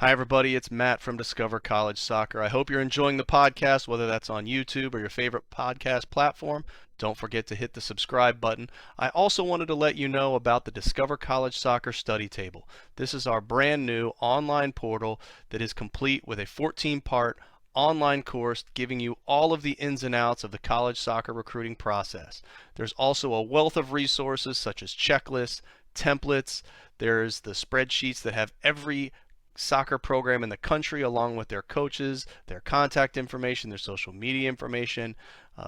Hi, everybody. It's Matt from Discover College Soccer. I hope you're enjoying the podcast, whether that's on YouTube or your favorite podcast platform. Don't forget to hit the subscribe button. I also wanted to let you know about the Discover College Soccer Study Table. This is our brand new online portal that is complete with a 14-part online course giving you all of the ins and outs of the college soccer recruiting process. There's also a wealth of resources such as checklists, templates. There's the spreadsheets that have every soccer program in the country, along with their coaches, their contact information, their social media information,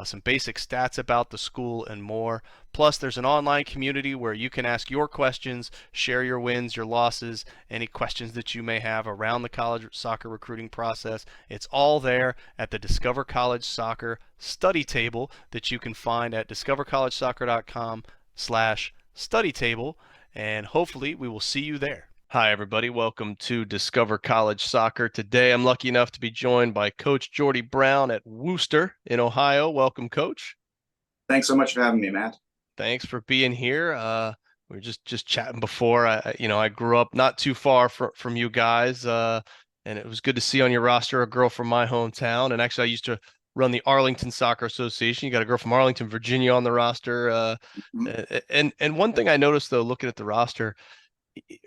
some basic stats about the school, and more. Plus, there's an online community where you can ask your questions, share your wins, your losses, any questions that you may have around the college soccer recruiting process. It's all there at the Discover College Soccer study table that you can find at discovercollegesoccer.com/study table, and hopefully we will see you there. Hi, everybody. Welcome to Discover College Soccer. Today, I'm lucky enough to be joined by Coach Geordie Brown at Wooster in Ohio. Welcome, Coach. Thanks so much for having me, Matt. Thanks for being here. We were just chatting before. I grew up not too far from you guys, and it was good to see on your roster a girl from my hometown. And actually, I used to run the Arlington Soccer Association. You got a girl from Arlington, Virginia, on the roster. Mhm. And one thing I noticed though, looking at the roster,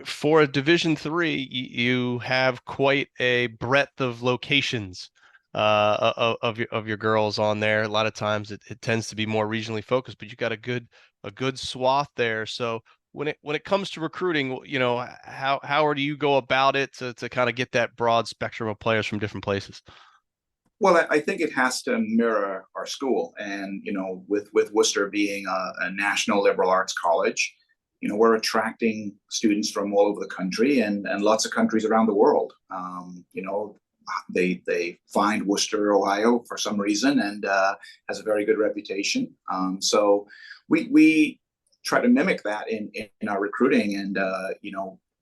for a Division 3, you have quite a breadth of locations of your girls on there. A lot of times it tends to be more regionally focused, but you got a good swath there. So when it comes to recruiting, how do you go about it to kind of get that broad spectrum of players from different places? Well, I think it has to mirror our school, and with Worcester being a national liberal arts college, we're attracting students from all over the country and lots of countries around the world. They find Worcester, Ohio, for some reason, and has a very good reputation. So we try to mimic that in our recruiting, and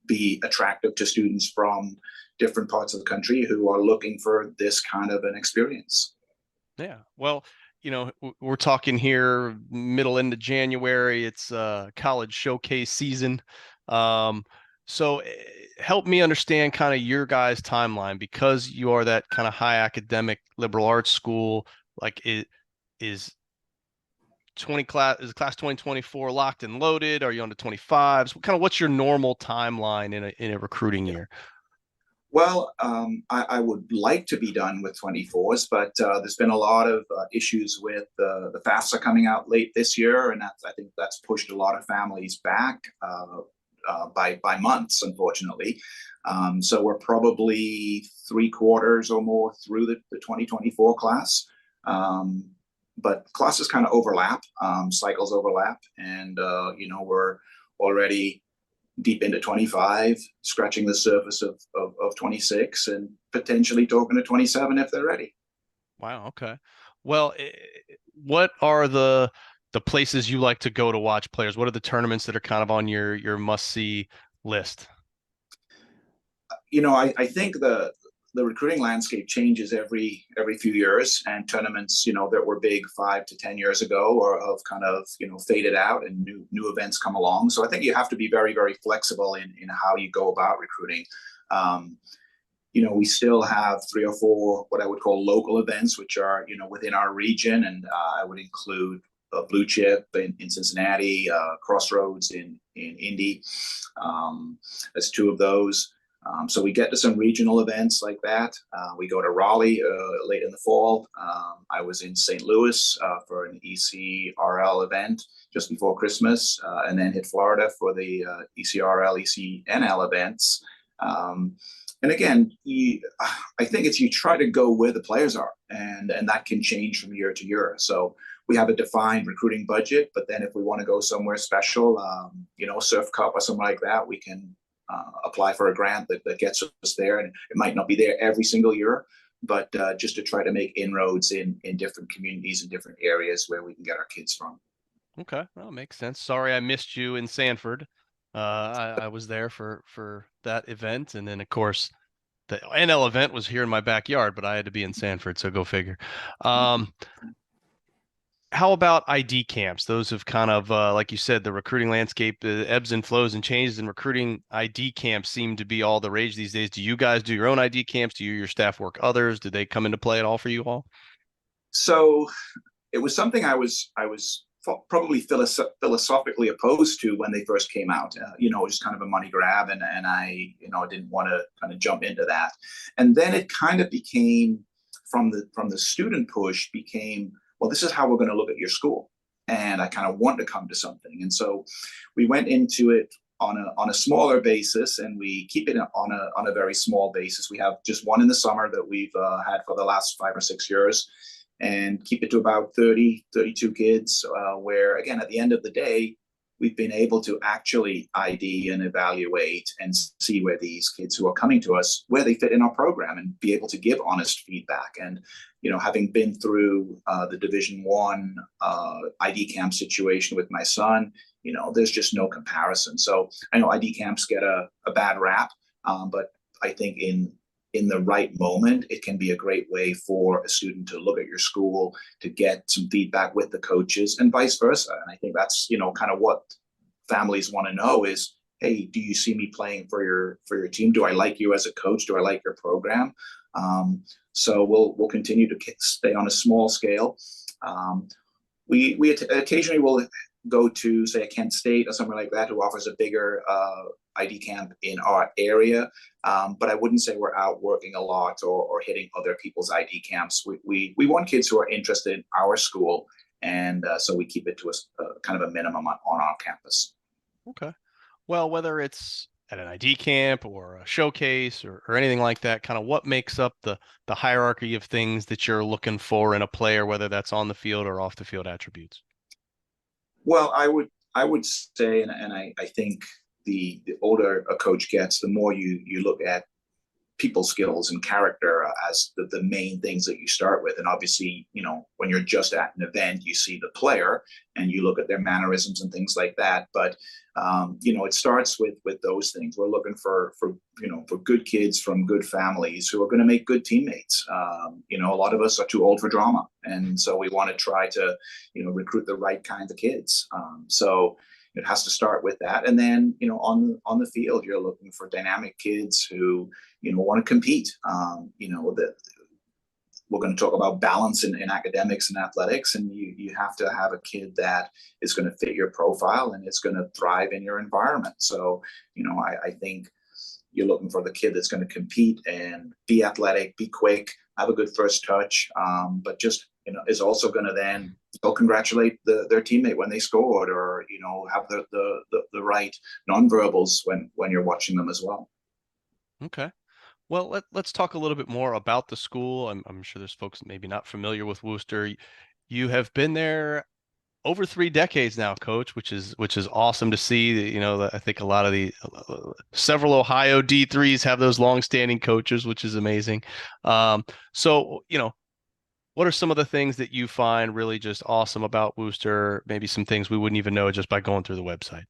be attractive to students from different parts of the country who are looking for this kind of an experience. Yeah. Well, we're talking here middle into January. It's college showcase season. Um, so help me understand kind of your guys' timeline, because you are that kind of high academic liberal arts school. Like, it is class 2024 locked and loaded? Are you on to 25s? What's your normal timeline in a recruiting year? Well, I would like to be done with 24s, but there's been a lot of issues with the FAFSA coming out late this year, and I think that's pushed a lot of families back by months, unfortunately. So we're probably 3 quarters or more through the 2024 class. But classes kind of overlap, cycles overlap, and we're already deep into 25, scratching the surface of 26, and potentially talking to 27 if they're ready. Wow. Okay. Well, what are the places you like to go to watch players? What are the tournaments that are kind of on your must see list? I think the recruiting landscape changes every few years, and tournaments that were big 5 to 10 years ago or have kind of faded out, and new events come along. So I think you have to be very, very flexible in how you go about recruiting. um, we still have 3 or 4 what I would call local events, which are within our region, and I would include Blue Chip in Cincinnati, Crossroads in Indy. That's 2 of those. So we get to some regional events like that. We go to Raleigh late in the fall. I was in St. Louis for an ECRL event just before Christmas, and then hit Florida for the ECRL, ECNL events. And again, I think it's you try to go where the players are, and that can change from year to year. So we have a defined recruiting budget, but then if we want to go somewhere special, Surf Cup or something like that, we can apply for a grant that gets us there. And it might not be there every single year, but just to try to make inroads in different communities and different areas where we can get our kids from. Okay, well, makes sense. Sorry I missed you in Sanford. I was there for that event, and then of course the NL event was here in my backyard, but I had to be in Sanford, so go figure. Um, how about ID camps? Those have kind of, like you said, the recruiting landscape, the ebbs and flows and changes in recruiting. ID camps seem to be all the rage these days. Do you guys do your own ID camps? Do you, your staff work others? Do they come into play at all for you all? So it was something I was probably philosophically opposed to when they first came out. Just kind of a money grab, and I didn't want to kind of jump into that. And then it kind of became from the student push became, well, this is how we're going to look at your school, and I kind of want to come to something. And so we went into it on a smaller basis, and we keep it on a very small basis. We have just one in the summer that we've had for the last 5 or 6 years, and keep it to about 30, 32 kids, where, again, at the end of the day, we've been able to actually ID and evaluate and see where these kids who are coming to us, where they fit in our program, and be able to give honest feedback. And, having been through the Division I ID camp situation with my son, there's just no comparison. So I know ID camps get a bad rap, but I think in the right moment, it can be a great way for a student to look at your school, to get some feedback with the coaches, and vice versa. And I think that's, kind of what families want to know is, hey, do you see me playing for your team? Do I like you as a coach? Do I like your program? So we'll continue to stay on a small scale. We occasionally will go to, say, a Kent State or somewhere like that, who offers a bigger ID camp in our area. But I wouldn't say we're out working a lot or hitting other people's ID camps. We want kids who are interested in our school, and so we keep it to a kind of a minimum on our campus. Okay. Well, whether it's at an ID camp or a showcase or anything like that, kind of what makes up the hierarchy of things that you're looking for in a player, whether that's on the field or off the field attributes? Well, I would say, and I think the older a coach gets, the more you look at people skills and character as the main things that you start with. And obviously, when you're just at an event, you see the player and you look at their mannerisms and things like that. But it starts with those things. We're looking for good kids from good families who are going to make good teammates. A lot of us are too old for drama, and so we want to try to recruit the right kinds of kids. So it has to start with that, and then on the field, you're looking for dynamic kids who want to compete. We're going to talk about balance in academics and athletics, and you have to have a kid that is going to fit your profile and it's going to thrive in your environment. So I think you're looking for the kid that's going to compete and be athletic, be quick, have a good first touch, but just is also going to then go congratulate their teammate when they scored, or have the right nonverbals when you're watching them as well. Okay. Well, let's talk a little bit more about the school. I'm sure there's folks maybe not familiar with Wooster. You have been there over 3 decades now, Coach, which is awesome to see. I think a lot of the several Ohio D3s have those longstanding coaches, which is amazing. So what are some of the things that you find really just awesome about Wooster? Maybe some things we wouldn't even know just by going through the website.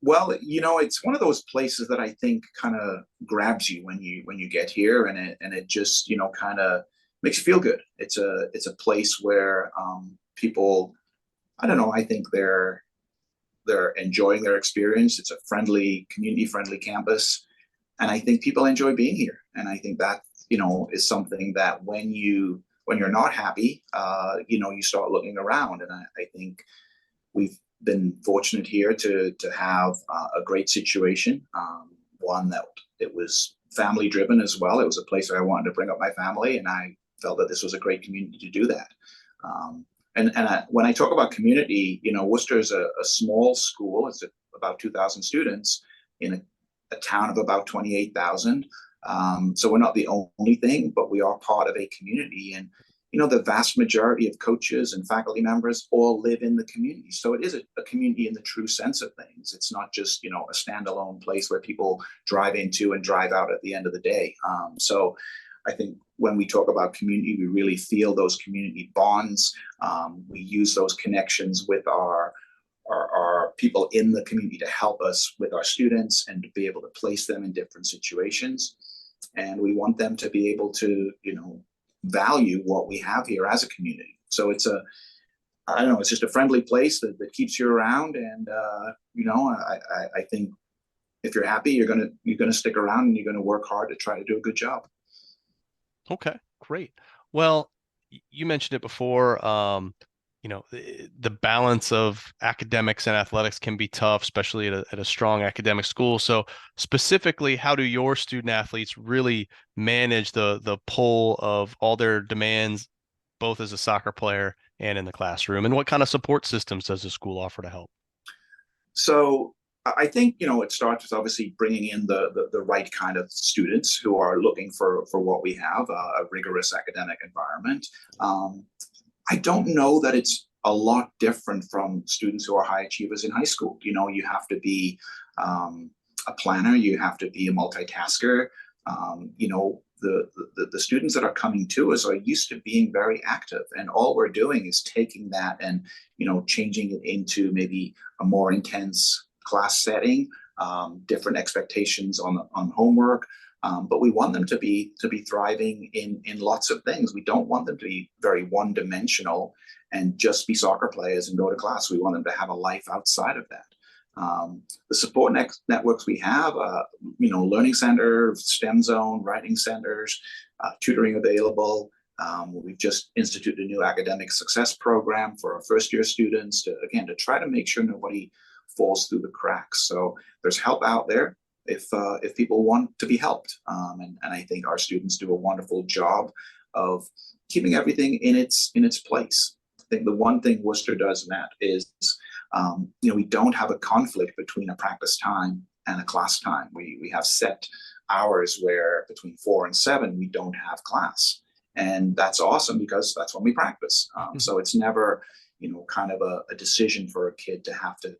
Well, it's one of those places that I think kind of grabs you when you get here, and it just kind of makes you feel good. It's a place where people, I don't know, I think they're enjoying their experience. It's a community friendly campus, and I think people enjoy being here. And I think that is something that when you're not happy, you start looking around, and I think we've been fortunate here to have a great situation, one that it was family driven as well. It was a place where I wanted to bring up my family, and I felt that this was a great community to do that. When I talk about community, Worcester is a small school. It's about 2,000 students in a town of about 28,000. So we're not the only thing, but we are part of a community. And the vast majority of coaches and faculty members all live in the community. So it is a community in the true sense of things. It's not just, a standalone place where people drive into and drive out at the end of the day. So I think when we talk about community, we really feel those community bonds. We use those connections with our people in the community to help us with our students and to be able to place them in different situations. And we want them to be able to, value what we have here as a community. So I don't know, it's just a friendly place that keeps you around. And, I think if you're happy, you're gonna stick around and you're gonna work hard to try to do a good job. Okay, great. Well, you mentioned it before. The balance of academics and athletics can be tough, especially at a strong academic school. So specifically, how do your student athletes really manage the pull of all their demands, both as a soccer player and in the classroom? And what kind of support systems does the school offer to help? So I think it starts with obviously bringing in the right kind of students who are looking for what we have, a rigorous academic environment. I don't know that it's a lot different from students who are high achievers in high school. You have to be a planner, you have to be a multitasker. The students that are coming to us are used to being very active, and all we're doing is taking that and changing it into maybe a more intense class setting, different expectations on homework. But we want them to be thriving in lots of things. We don't want them to be very one-dimensional and just be soccer players and go to class. We want them to have a life outside of that. The support networks we have, learning center, STEM zone, writing centers, tutoring available. We've just instituted a new academic success program for our first-year students to try to make sure nobody falls through the cracks. So there's help out there if people want to be helped. And I think our students do a wonderful job of keeping everything in its place. I think the one thing Wooster does, Matt, is we don't have a conflict between a practice time and a class time. We have set hours where between 4 and 7 we don't have class, and that's awesome because that's when we practice. So it's never kind of a decision for a kid to have to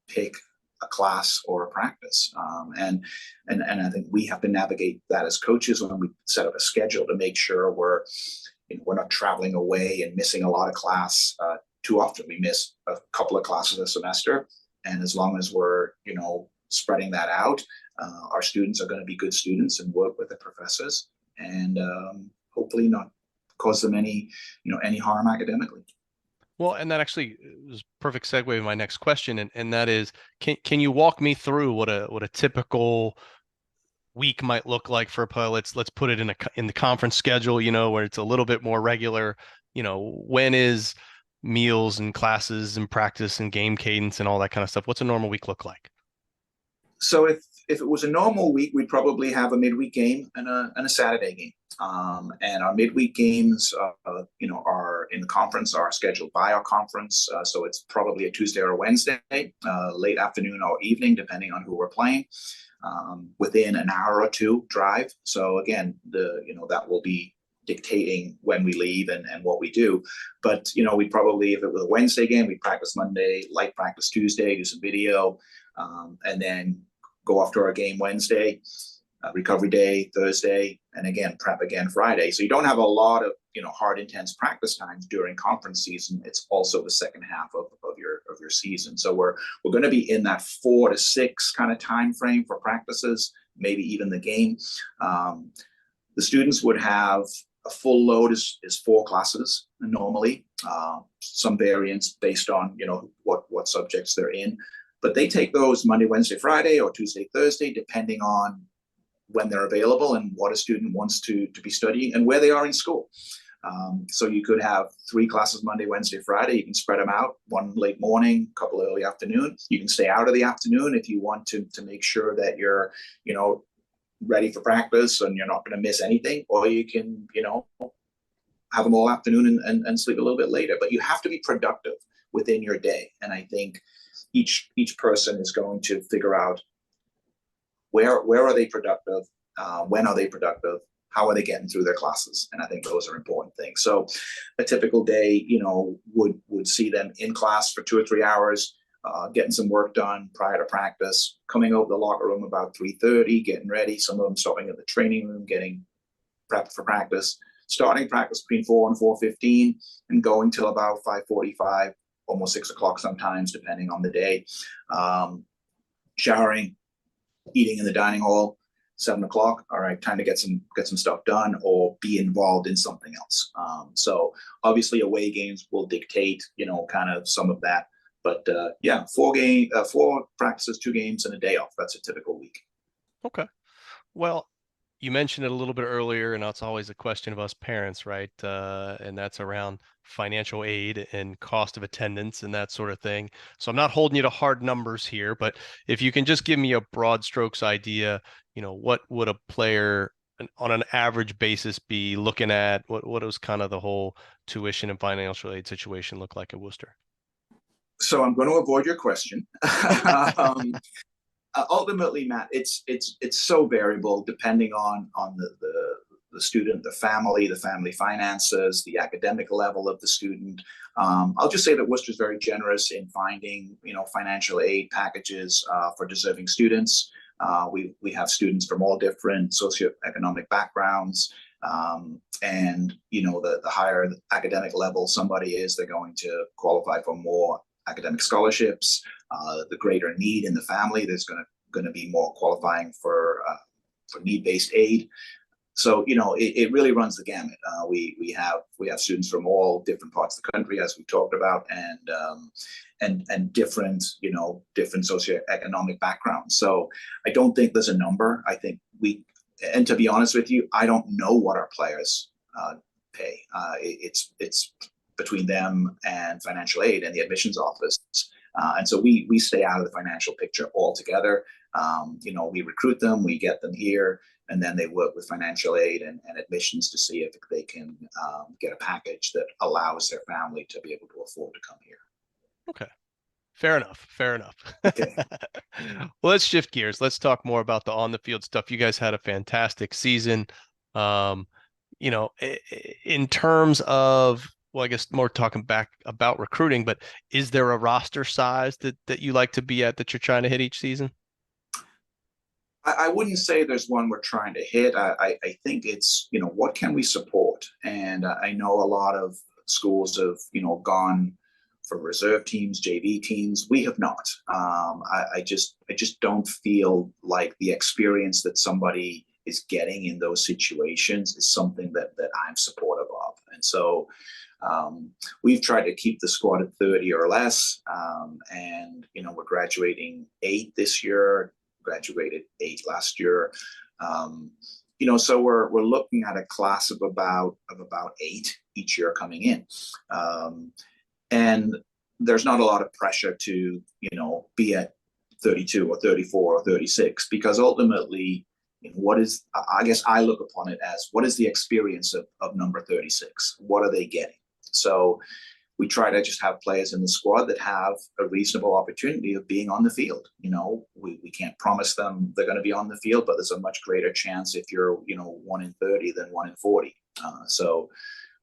pick a class or a practice. And I think we have to navigate that as coaches when we set up a schedule to make sure we're not traveling away and missing a lot of class. Too often we miss a couple of classes a semester, and as long as we're spreading that out, our students are going to be good students and work with the professors, and hopefully not cause them any harm academically. Well, and that actually is a perfect segue to my next question, and that is, can you walk me through what a typical week might look like for a player? Let's put it in the conference schedule, where it's a little bit more regular. When is meals and classes and practice and game cadence and all that kind of stuff? What's a normal week look like? So if it was a normal week, we'd probably have a midweek game and a Saturday game. And our midweek games, are in the conference, are scheduled by our conference. So it's probably a Tuesday or a Wednesday, late afternoon or evening, depending on who we're playing, within an hour or two drive. So again, that will be dictating when we leave and what we do. But, we probably, if it was a Wednesday game, we practice Monday, light practice Tuesday, do some video, and then go off to our game Wednesday, recovery day Thursday, and again, prep again Friday. So you don't have a lot of, hard, intense practice times during conference season. It's also the second half of your season. So we're going to be in that 4 to 6 kind of time frame for practices, maybe even the game. The students would have a full load is 4 classes normally, some variance based on what subjects they're in, but they take those Monday, Wednesday, Friday, or Tuesday, Thursday, depending on when they're available and what a student wants to be studying and where they are in school. So you could have 3 classes Monday, Wednesday, Friday. You can spread them out, one late morning, a couple early afternoon. You can stay out of the afternoon if you want to make sure that you're ready for practice and you're not going to miss anything, or you can have them all afternoon and sleep a little bit later. But you have to be productive within your day, and I think each person is going to figure out where are they productive, when are they productive, how are they getting through their classes, and I think those are important things. So a typical day would see them in class for 2 or 3 hours, getting some work done prior to practice, coming over the locker room about 3:30, getting ready, some of them stopping at the training room, getting prepped for practice, starting practice between 4 and 4:15 and going till about 5:45, almost 6 o'clock sometimes, depending on the day. Showering, eating in the dining hall, 7 o'clock, all right, time to get some stuff done or be involved in something else. So obviously away games will dictate, kind of some of that. But yeah, 4 practices, 2 games, and a day off. That's a typical week. Okay. Well, you mentioned it a little bit earlier, and it's always a question of us parents, right? And that's around financial aid and cost of attendance and that sort of thing. So I'm not holding you to hard numbers here, but if you can just give me a broad strokes idea, what would a player on an average basis be looking at? What does kind of the whole tuition and financial aid situation look like at Wooster? So I'm going to avoid your question. um, Ultimately, Matt, it's so variable depending on the student, the family finances, the academic level of the student. I'll just say that Worcester is very generous in finding financial aid packages for deserving students. We have students from all different socioeconomic backgrounds. And the higher the academic level somebody is, they're going to qualify for more academic scholarships. The greater need in the family, there's going to be more qualifying for need-based aid. So it really runs the gamut. We have students from all different parts of the country, as we talked about, and different socioeconomic backgrounds. So I don't think there's a number. I think and to be honest with you, I don't know what our players pay. It's between them and financial aid and the admissions office. And so we stay out of the financial picture altogether. We recruit them, we get them here, and then they work with financial aid and admissions to see if they can get a package that allows their family to be able to afford to come here. Okay. Fair enough. Okay. Well, let's shift gears. Let's talk more about the on the field stuff. You guys had a fantastic season. In terms of, well, I guess more talking back about recruiting, but is there a roster size that you like to be at that you're trying to hit each season? I wouldn't say there's one we're trying to hit. I think it's, what can we support? And I know a lot of schools have, gone for reserve teams, JV teams. We have not. I just don't feel like the experience that somebody is getting in those situations is something that I'm supportive of. And so we've tried to keep the squad at 30 or less. And, we're graduating 8 this year, graduated 8 last year. So we're looking at a class of about 8 each year coming in. And there's not a lot of pressure to, be at 32 or 34 or 36, because ultimately, I guess I look upon it as, what is the experience of number 36? What are they getting? So we try to just have players in the squad that have a reasonable opportunity of being on the field. We can't promise them they're going to be on the field, but there's a much greater chance if you're, 1 in 30 than 1 in 40. So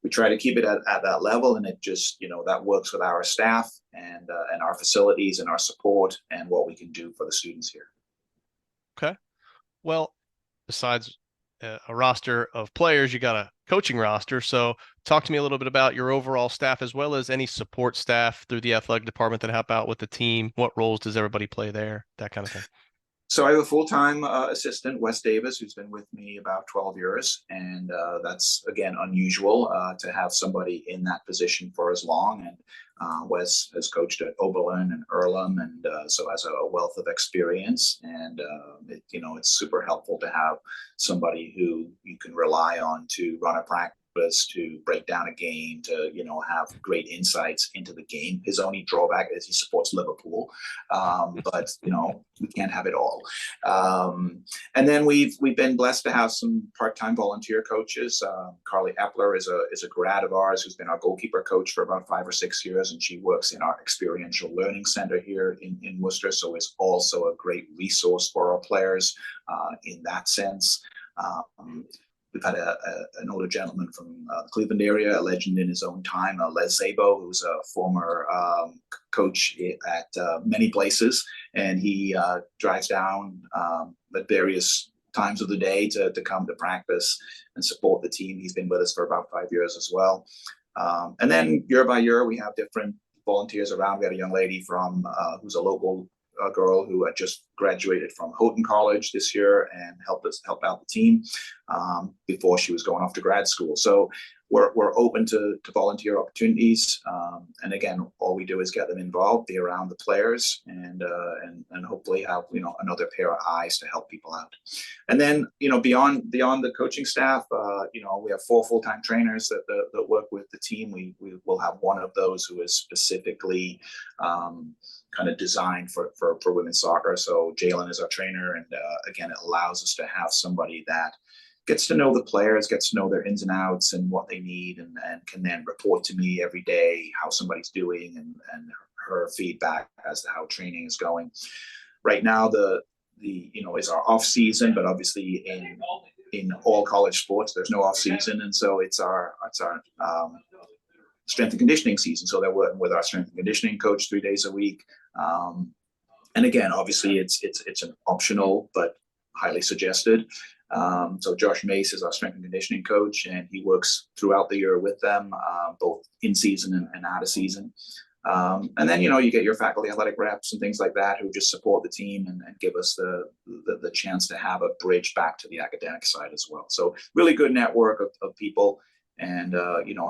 we try to keep it at that level, and it just, that works with our staff and our facilities and our support and what we can do for the students here. Okay. Well, besides a roster of players, you got a coaching roster. So talk to me a little bit about your overall staff, as well as any support staff through the athletic department that help out with the team. What roles does everybody play there? That kind of thing. So I have a full-time assistant, Wes Davis, who's been with me about 12 years. And that's, again, unusual to have somebody in that position for as long. And Wes has coached at Oberlin and Earlham, and so has a wealth of experience. And, it's super helpful to have somebody who you can rely on to run a practice, to break down a game, to have great insights into the game. His only drawback is he supports Liverpool, but we can't have it all. And then we've been blessed to have some part-time volunteer coaches. Carly Epler is a grad of ours who's been our goalkeeper coach for about 5 or 6 years, and she works in our experiential learning center here in Worcester, so is also a great resource for our players in that sense. We've had an older gentleman from the Cleveland area, a legend in his own time, Les Szabo, who's a former coach at many places, and he drives down at various times of the day to come to practice and support the team. He's been with us for about 5 years as well. And then year by year, we have different volunteers around. We had a young lady who's a local girl who had just graduated from Houghton College this year and help out the team before she was going off to grad school. So we're open to volunteer opportunities, and again, all we do is get them involved, be around the players, and hopefully have another pair of eyes to help people out. And then beyond the coaching staff, we have 4 full-time trainers that work with the team. We will have one of those who is specifically kind of designed for women's soccer. So Jalen is our trainer, and again, it allows us to have somebody that gets to know the players, gets to know their ins and outs and what they need, and can then report to me every day how somebody's doing and her feedback as to how training is going. Right now, the is our off season, but obviously in all college sports, there's no off season, and so it's our strength and conditioning season. So they're working with our strength and conditioning coach 3 days a week. And again, obviously it's an optional but highly suggested. So Josh Mace is our strength and conditioning coach, and he works throughout the year with them, both in season and out of season. And then, you get your faculty athletic reps and things like that who just support the team and give us the chance to have a bridge back to the academic side as well. So really good network of people, and,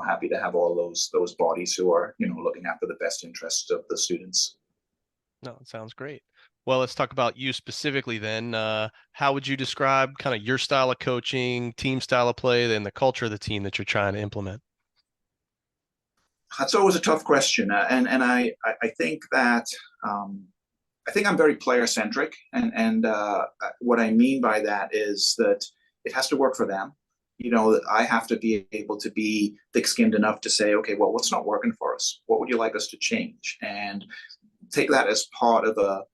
happy to have all those bodies who are, looking after the best interests of the students. No, it sounds great. Well, let's talk about you specifically then. How would you describe kind of your style of coaching, team style of play, and the culture of the team that you're trying to implement? That's always a tough question, and I think that I think I'm very player centric, and what I mean by that is that it has to work for them. I have to be able to be thick-skinned enough to say, okay, well, what's not working for us? What would you like us to change? And take that as part of a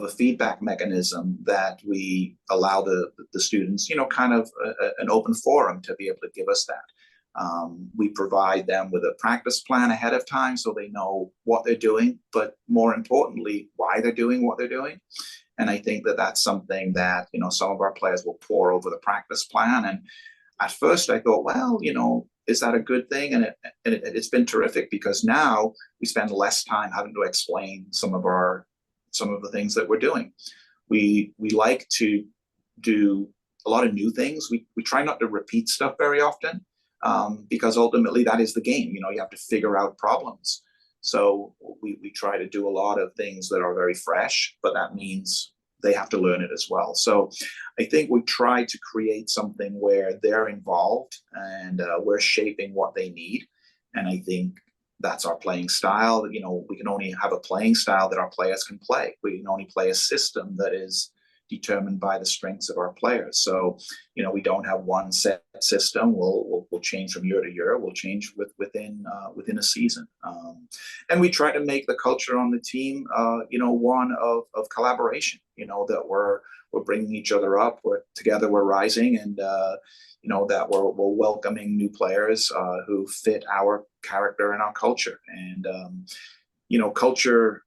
feedback mechanism that we allow the students, kind of an open forum to be able to give us that. We provide them with a practice plan ahead of time so they know what they're doing, but more importantly, why they're doing what they're doing. And I think that that's something that, some of our players will pour over the practice plan. And at first I thought, well, is that a good thing? And it's been terrific, because now we spend less time having to explain some of the things that we're doing. We like to do a lot of new things. We try not to repeat stuff very often, because ultimately that is the game. You have to figure out problems. So we try to do a lot of things that are very fresh, but that means they have to learn it as well. So I think we try to create something where they're involved, and we're shaping what they need. And I think that's our playing style. We can only have a playing style that our players can play. We can only play a system that is determined by the strengths of our players. So, we don't have one set system. We'll change from year to year. We'll change within a season. And we try to make the culture on the team, one of collaboration. That we're bringing each other up. We're together. We're rising, and that we're welcoming new players who fit our character and our culture. And culture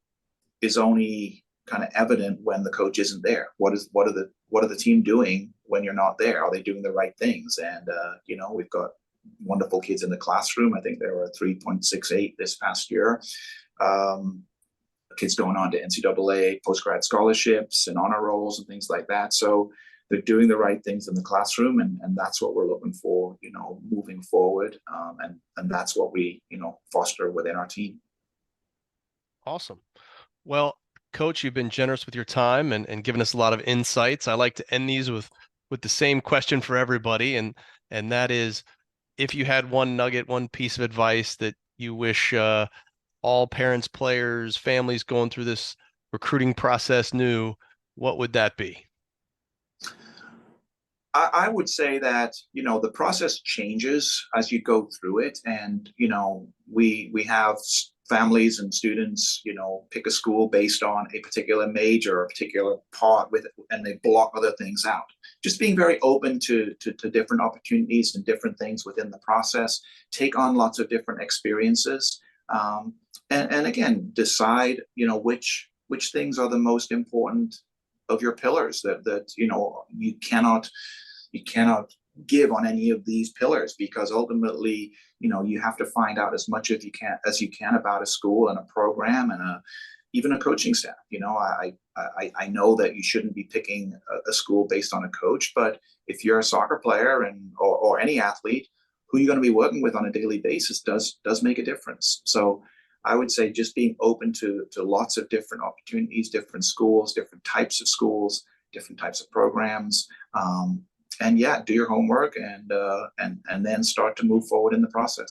is only kind of evident when the coach isn't there. What are the team doing when you're not there? Are they doing the right things? And we've got wonderful kids in the classroom. I think there were 3.68 this past year. Kids going on to NCAA postgrad scholarships and honor rolls and things like that. So they're doing the right things in the classroom, and that's what we're looking for, moving forward. And that's what we, foster within our team. Awesome. Well, Coach, you've been generous with your time and given us a lot of insights. I like to end these with the same question for everybody, and that is, if you had one nugget, one piece of advice that you wish all parents, players, families going through this recruiting process knew, what would that be? I would say that, the process changes as you go through it. And, we have families and students, pick a school based on a particular major or a particular part with it, and they block other things out. Just being very open to different opportunities and different things within the process, take on lots of different experiences. And again, decide, which things are the most important of your pillars that you cannot give on any of these pillars, because ultimately you have to find out as much as you can about a school and a program and even a coaching staff. I know that you shouldn't be picking a school based on a coach, but if you're a soccer player or any athlete, who you're going to be working with on a daily basis does make a difference. So I would say just being open to lots of different opportunities, different schools, different types of schools, different types of programs, and yeah, do your homework and then start to move forward in the process.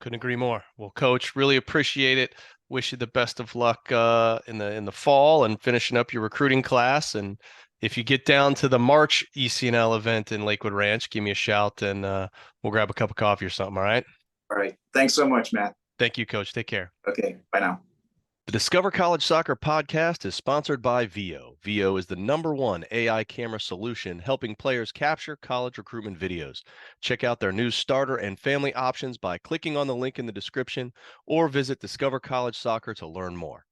Couldn't agree more. Well, Coach, really appreciate it. Wish you the best of luck in the fall and finishing up your recruiting class. And if you get down to the March ECNL event in Lakewood Ranch, give me a shout and we'll grab a cup of coffee or something. All right. All right. Thanks so much, Matt. Thank you, Coach. Take care. Okay. Bye now. The Discover College Soccer podcast is sponsored by VIO. VIO is the #1 AI camera solution helping players capture college recruitment videos. Check out their new starter and family options by clicking on the link in the description or visit Discover College Soccer to learn more.